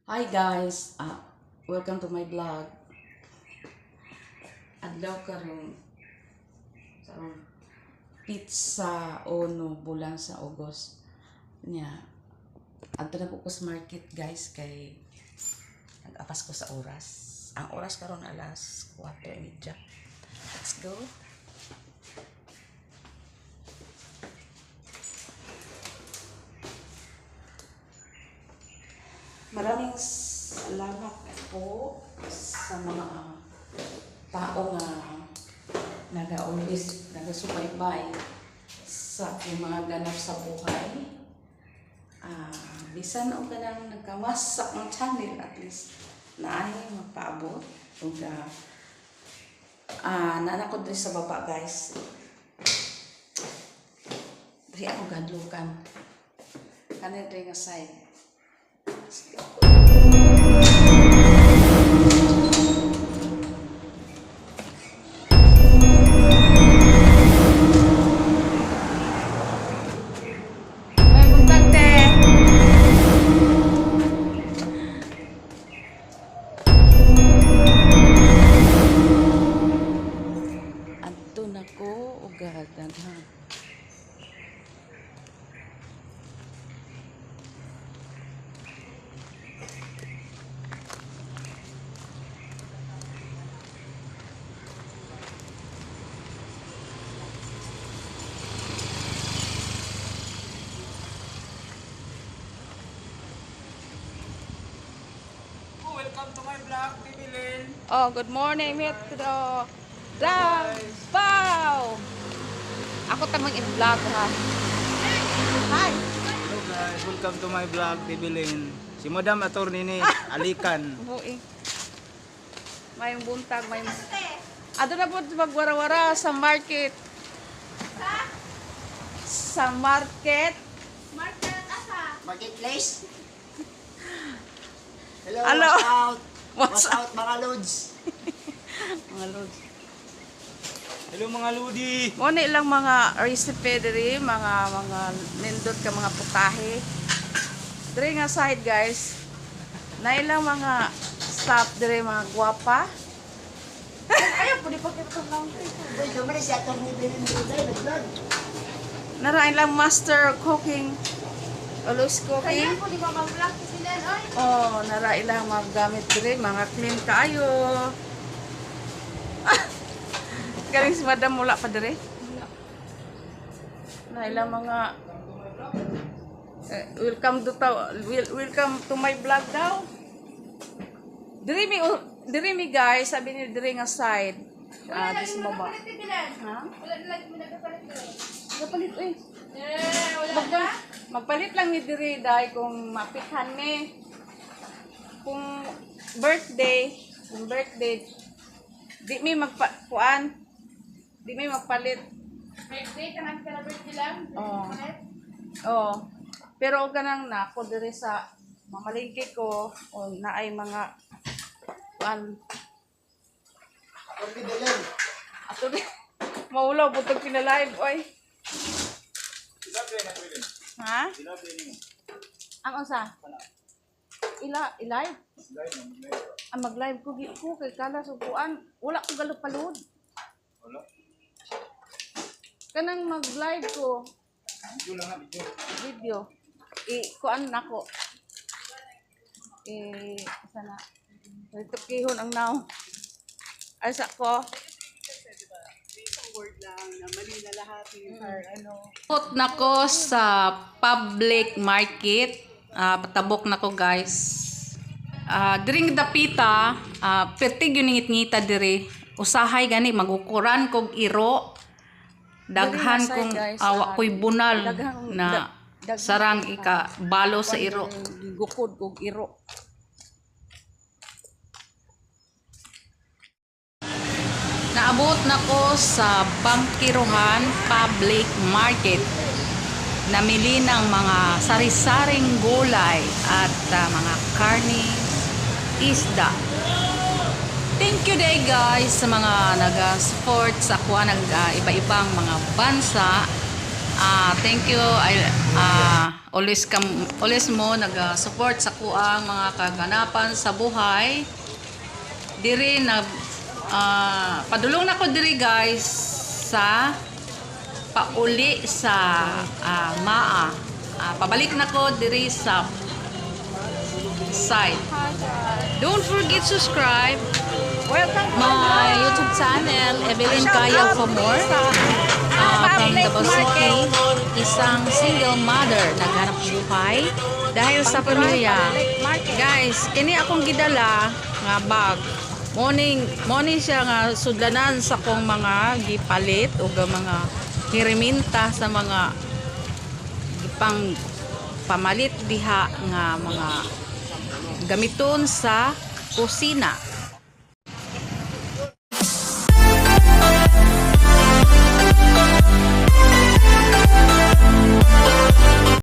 Hi guys, welcome to my vlog. Adlaw karon sa pizza ono bulan sa August nya. Adto na ko sa market guys kay nag-apas ko sa oras. Ang oras karon alas 4:30. Let's go. Maraming salamat po sa mga tao nga naga-always nagasubaybay sa akong mga ganap sa buhay. Bisan o ka nang nagkamas sa akong channel, at least naay magpaabot. Ug nanakod rin sa baba guys. Diri ako gadlukan. Kanin rin nga side. Adto na ko ugad daghan. Welcome to my vlog, Tibilin. Oh, good morning, Metro. Vlog! Wow! Ako tamang in-vlog ha. Hi! Hello guys, welcome to my vlog, Tibilin. Si Madam Attorney ni Alikan. Buing. May buntag, may... Ato na po magwara-wara sa market. Sa market. Marketplace. Hello, Hello. watch out. What's Watch out mga lods. Mga lods. Hello mga Ludi. Muna ilang mga recipe diri, mga nindot ka mga putahe. Diri nga side guys. Na ilang mga staff diri mga gwapa. Ayaw po di pa kita lang. Uy, dumali si Atty. Bilin Duday, nag-vlog. Nara ilang master cooking. Always cooking. Kaya po di ba mag-vlog sila, oy? Oh, nara ilang magamit diri, mga clean kaayo. Galing si Madam mula pa diri. Na ilang mga welcome to my vlog daw. Diri mi guys, sabi ni diri nga side. Wala Di lagi sa mo baba. nagpapalit bilan. Ha? Wala lagi mo nagpapalit bilan. Kapalit eh. Wala ka? Magpalit lang ni diri dahil kung mapithan ni. Kung birthday, di mi magpalit. Birthday ka nang celebrate bilang. Oo. Oo. Pero kanang na ako diri sa mamalingki ko o naay mga kuan Atty. Bilin. ato di maulaw butog pinalive oy. Ha? Ang unsa? Live? Mag-live ko kay kala sukuan. Wala ko galupalod. Wala. Kanang mag-live ko Video lang ha, video. video. Kuan nako. Sana. Ito kihon ang now. Ay sa ko. Put na ko sa public market. Patabok na ko guys. Diring dapita, pertig yung ngit-ngita diri. Usahay gani magukuran kog iro. Daghan kong awa ko'y bunal na sarang ika balo sa iro. Gukod kog iro. Naabot na ko sa Bangkiruhan Public Market. Namili ng mga sari-saring gulay at mga karne, isda. Thank you day guys sa mga nag-support sa kuha ng iba-ibang mga bansa Thank you. Always mo nag-support sa kuang mga kaganapan sa buhay. Diri na padulong na ko diri guys sa pauli sa Maa. Pabalik na ko diri sa site. Don't forget subscribe my YouTube channel, Evelyn Kaya for more. From Davao City, isang single mother naghanap buhay dahil sa pamilya. Guys, kini akong gidala nga bag. Morning siya nga sudlanan sa kong mga gipalit o mga hiriminta sa mga gipang pamalit diha nga mga gamiton sa kusina.